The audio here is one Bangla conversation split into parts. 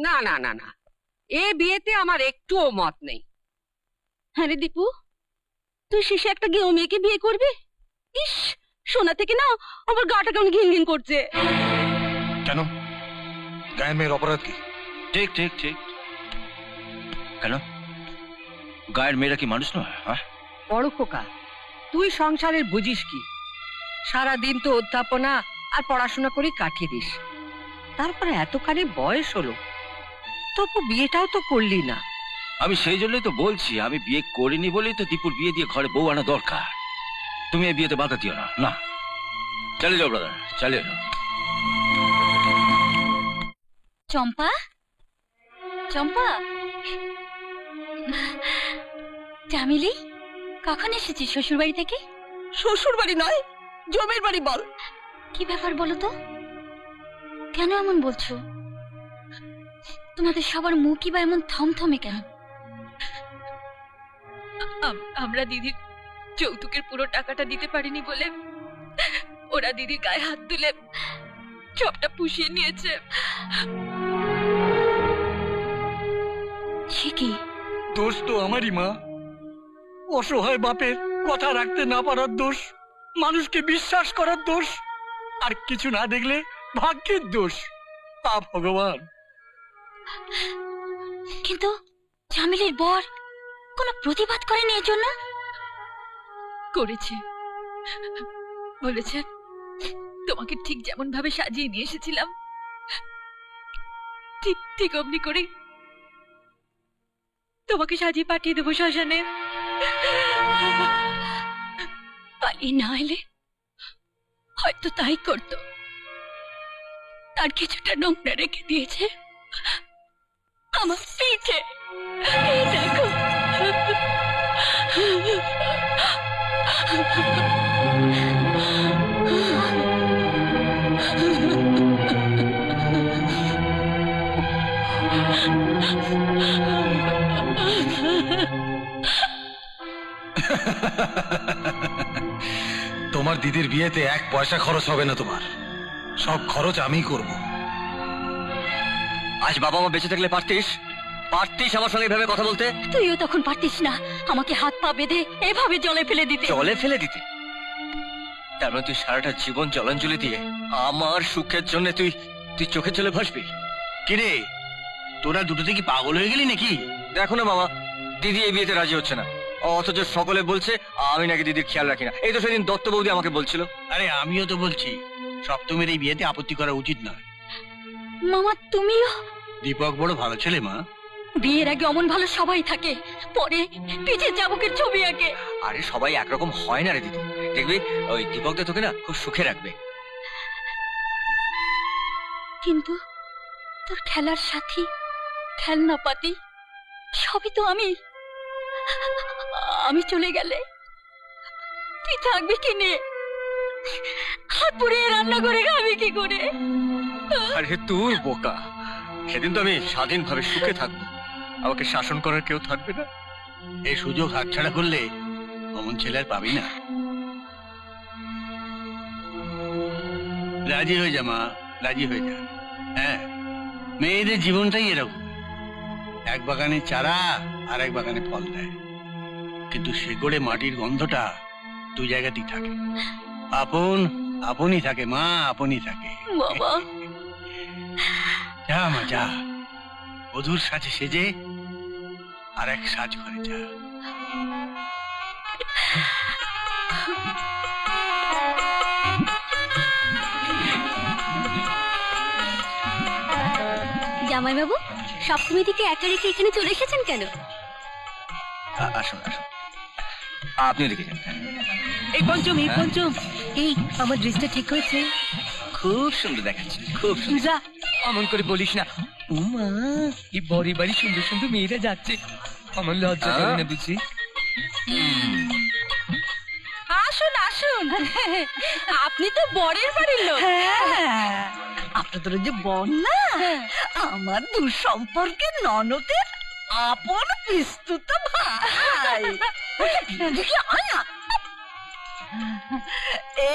না না না না, এ বিয়েতে আমার একটুও মত নেই। হ্যাঁ রে দীপু, তুই শেষে একটা গেও মেয়েকে বিয়ে করবি? ইস, শোনা থেকে না আমার গাটা কেমন ঘিন ঘিন করছে। কেন? গায়ের মেয়ের অপরাধ কি? ঠিক ঠিক ঠিক। কেন গায়ের মেয়েরা কি মানুষ নয়? বড় খোকা, তুই সংসারের বুঝিস কি? সারাদিন তো অধ্যাপনা আর পড়াশোনা করে কাটিয়ে দিস, তারপরে এতখানি বয়স হলো, তবু বিয়েটাও তো করলি না। আমি সেই জন্যই তো বলছি, আমি বিয়ে করিনি বলেই তো দীপুর বিয়ে দিয়ে ঘরে বউ আনা দরকার। তুমি এই বিয়েতে বাধা দিও না। না, চালিয়ে যাও ব্রাদার, চালিয়ে যাও। চম্পা, চম্পা, চামেলি, কখন এসেছিস শ্বশুর বাড়ি থেকে? শ্বশুর বাড়ি নয়, জমের বাড়ি। বল কি ব্যাপার বলো তো, কেন এমন বলছো? তোমাদের সবার মুখই বা এমন থমথমে কেন? আমরা দিদির যৌতুকের পুরো টাকাটা দিতে পারিনি বলে ওরা দিদির গায়ে হাত তুলে সবটা পুষিয়ে নিয়েছে। সে কি? দোষ তো আমারই মা, অসহায় বাপের কথা রাখতে না পারার দোষ, মানুষকে বিশ্বাস করার দোষ, আর কিছু না দেখলে ভাগ্যের দোষ। ভগবান। কিন্তু চামেলির বর কোনো প্রতিবাদ করেনি এর জন্য? করেছে, বলেছে তোমাকে ঠিক যেমন ভাবে সাজিয়ে নিয়ে এসেছিলাম ঠিক ঠিক অমনি করে তোমাকে সাজিয়ে পাঠিয়ে দেবো শ্মশানে। পালিয়ে না এলে হয়তো তাই করতো। তার কিছুটা নোংরা রেখে দিয়েছে আমার পিঠে। এই দেখো। তোমার দিদির বিয়েতে 1 পয়সা খরচ হবে না তোমার, সব খরচ আমিই করব। আজ বাবা মা বেঁচে থাকলে পারতিস আমার সঙ্গে এভাবে কথা বলতে। তুইও তখন পারতিস না আমাকে হাত পা বেঁধে এভাবে জলে ফেলে দিতে। জলে ফেলে দিতে? তার মানে তুই সারাটা জীবন জলাঞ্জলি দিয়ে আমার সুখের জন্য তুই চোখের জলে ভাসবি? কিরে, তোরা দুটোতে কি পাগল হয়ে গেলি নাকি? দেখো না মামা, দিদি এই বিয়েতে রাজি হচ্ছে না, অথচ সকলে বলছে আমি নাকি দিদির খেয়াল রাখি না। এই তো সেদিন দত্ত বৌদি আমাকে বলছিল। আরে আমিও তো বলছি সপ্তমীর এই বিয়েতে আপত্তি করা উচিত নয়। মামা তুমিও? দীপক বড় ভালো ছেলে মা। বিয়ের আগে অমন ভালো সবাই থাকে, পরে পিঠে চাবুকের ছবি আঁকে। আরে সবাই একরকম হয় না রে দিদি, দেখবি ওই দীপকটা তোকে না খুব সুখে রাখবে। কিন্তু তোর খেলার সাথী, খেলনা পাতি সবই তো আমি চলে গেলে তুই থাকবি কি নিয়ে? হাত পুড়িয়ে রান্না করে খাবি কি করে? আরে তুই বোকা, সেদিন তো আমি স্বাধীনভাবে সুখে থাকবো, আমাকে শাসন করার কেউ থাকবে না। এই সুযোগ হাতছাড়া করলে অমন ছেলে আর পাবি না। রাজি হয়ে যা মা, রাজি হয়ে যা। হ্যাঁ, মেয়েদের জীবনটাই এরকম, এক বাগানে চারা আর এক বাগানে ফল দেয়, কিন্তু শেকড়ে মাটির গন্ধটা 2 জায়গাতেই থাকে। আপনই থাকে মা, আপনই থাকে। বাবা যা মা যা, বধূর সাজে সেজে আর এক সাজ করে যা। জামাই বাবু, সপ্তমী থেকে একা রেখে এখানে চলে এসেছেন কেন? আসুন আসুন, আপনি দেখেছেন। এই পঞ্চম, এই আমার ড্রেসটা ঠিক হয়েছে? খুব সুন্দর দেখাচ্ছে, খুব সুন্দর। যা, অমন করে বলিস না। উমা, এই বড়ি বাড়ি সুন্দর সুন্দর মেয়েরা যাচ্ছে, আমার লজ্জা করে না বুঝি? আসুন আসুন, আপনি তো বরের বাড়ির লোক। আপনাদের যে বর না, আমার দূর সম্পর্কের ননদের আপন বিস্তুত ভাই। দেখি আয়া,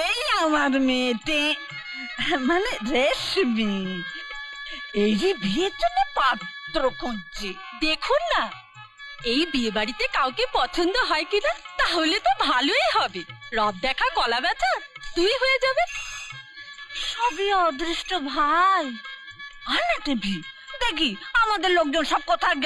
এই আমার মেয়েটি, মানে রেশমি, এই যে বিয়ের জন্য পাত্র খুঁজছি। দেখুন না, এই বিয়ে বাড়িতে কাউকে পছন্দ হয় কিনা, তাহলে তো ভালোই হবে। রথ দেখা কলা বেচা তুই হয়ে যাবে। সবই অদৃষ্ট ভাই। আর না টিভি দেখি আমাদের লোকজন সব কোথায়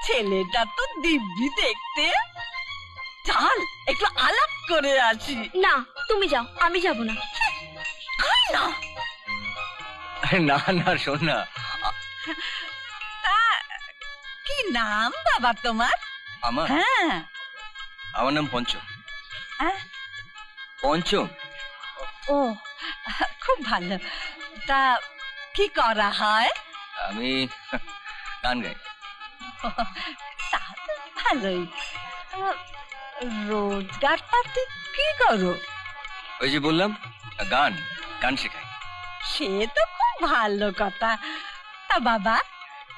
ছেলেটা তো দিব্যি দেখতে। চল একটু আলাপ করে আসি। না তুমি যাও, আমি যাব না। না না না শোন না, কি নাম বাবা তোমার? আমার হ্যাঁ আমার নাম পঞ্চম। হ্যাঁ? পঞ্চম। ও খুব ভালো। তা কি করা হয়? আমি গান গাই। তা তো ভালোই। রোজগার পাতি কি করো? ওই যে বললাম, গান গান শেখাই। সে তো খুব ভালো কথা। তা বাবা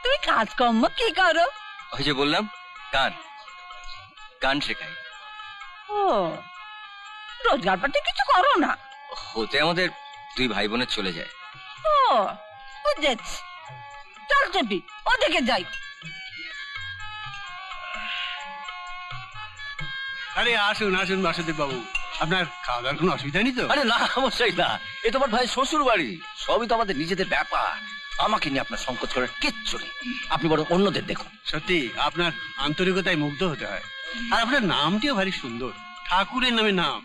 তুমি কাজকর্ম কি করো? ওই যে বললাম, গান গান শেখাই। ও রোজগার পাতি কিছু করো না? হতে আমাদের 2 ভাই বোনের চলে যায়। ও বুঝেছি। চল চেপি ওদিকে যাই। আরে আসুন আসুন বাসুদেব বাবু, আপনার খাওয়া দাওয়ার কোনো অসুবিধা নেই তো? আরে না অবশ্যই না, এ তোমার ভাই শ্বশুর বাড়ি, সবই তো আমাদের নিজেদের ব্যাপার। আমাকে নিয়ে আপনার সংকোচ করার কিচ্ছু নেই, আপনি বরং অন্যদের দেখুন। সত্যি আপনার আন্তরিকতায় মুগ্ধ হতে হয়। আর আপনার নামটিও ভারী সুন্দর, ঠাকুরের নামে নাম।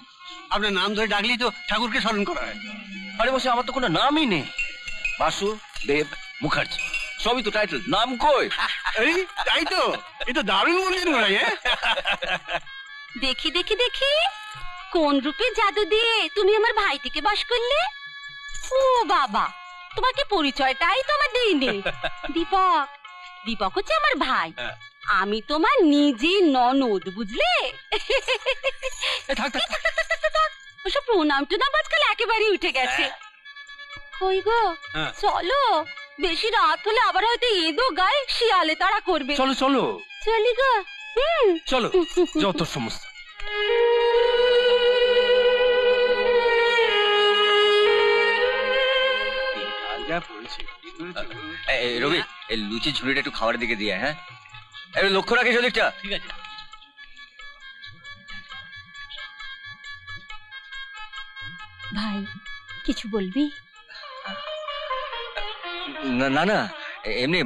আপনার নাম ধরে ডাকলেই তো ঠাকুরকে স্মরণ করা হয়। আরে বসে, আমার তো কোনো নামই নেই। বাসুদেব মুখার্জি, সবই তো টাইটেল, নাম কই? এই তাই তো, এই তো দারুণ বলছেন ভাই। হ্যাঁ দেখি দেখি দেখি, কোন রূপে জাদু দিয়ে তুমি আমার ভাইটিকে বশ করলে? ও বাবা, তোমাকে পরিচয়টাই তো আমার দেইনি। দীপক, দীপক হচ্ছে আমার ভাই, আমি তোমার নিজে ননদ, বুঝলে? থাক থাক, ওসব প্রণাম টুনাম আজকাল একেবারেই উঠে গেছে। কই গো, চলো, বেশি রাত হলে আবার হয়তো এদো গায়ে শিয়ালে তাড়া করবে। চলো চলো চলি গো। চলো, যত সমস্যা। যা পড়েছে রবি, এই লুচি ঝুড়িটা একটু খাবারের দিকে দিয়ে, হ্যাঁ একটু লক্ষ্য রাখিস ওদিকটা। ঠিক আছে। ভাই কিছু বলবি? না না না, এমনি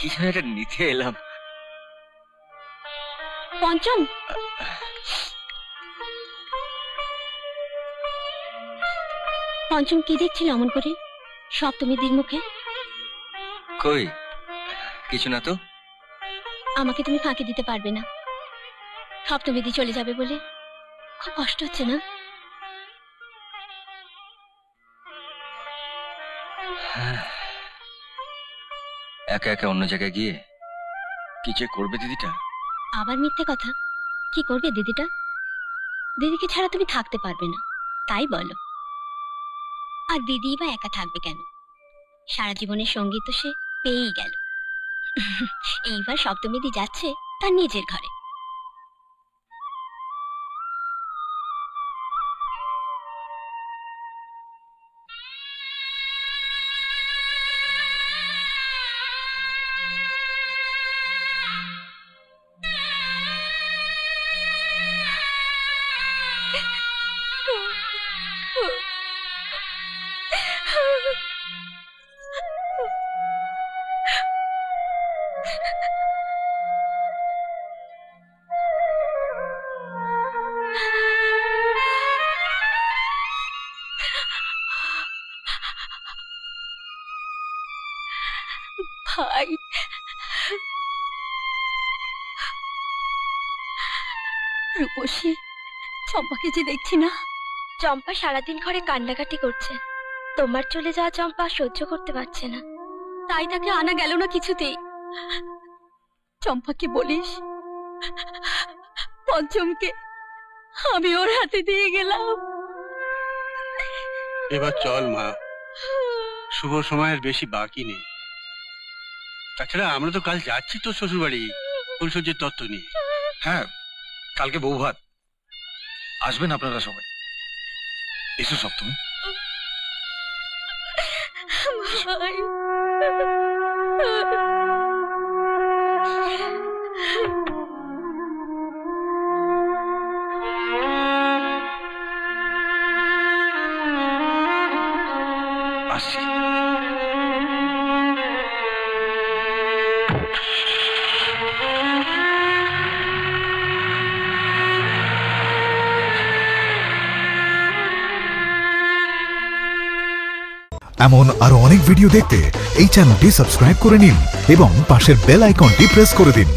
কিছু একটা নিতে এলাম। পঞ্চম, পঞ্চম কি দেখছিল অমন করে সপ্তমীদির মুখে? কই কিছু না তো। আমাকে তুমি ফাঁকি দিতে পারবে না, সপ্তমীদি চলে যাবে বলে খুব কষ্ট হচ্ছে না? একা একা অন্য জায়গায় গিয়ে কি যে করবে দিদিটা। আবার মিথ্যে কথা, কি করবে দিদিটা? দিদিকে ছাড়া তুমি থাকতে পারবে না, তাই বলো। আর দিদি বা একা থাকবে কেন? সারা জীবনের সঙ্গী তো সে পেয়েই গেল। এইবার সপ্তমীদি যাচ্ছে তার নিজের ঘরে। ভাই, রূপসী, চম্পাকে যে দেখছি না। চম্পা সারাদিন ঘরে কান্নাকাটি করছে, তোমার চলে যাওয়া চম্পা সহ্য করতে পারছে না, তাই তাকে আনা গেল না কিছুতেই। চম্পাকে বলিস পঞ্চমকে আমি ওর হাতে দিয়ে গেলাম। এবার চল মা, শুভ সময়ের বেশি বাকি নেই। তাছাড়া আমরা তো কাল যাচ্ছি তোর শ্বশুর বাড়ি ফুলসজ্জের তত্ত্ব নিয়ে। হ্যাঁ, কালকে বউ ভাত আসবেন আপনারা সবাই। এসো সপ্তমী। ভাই আসছি। এমন আরো অনেক ভিডিও দেখতে এই চ্যানেলটি সাবস্ক্রাইব করে নিন এবং পাশের বেল আইকনটি প্রেস করে দিন।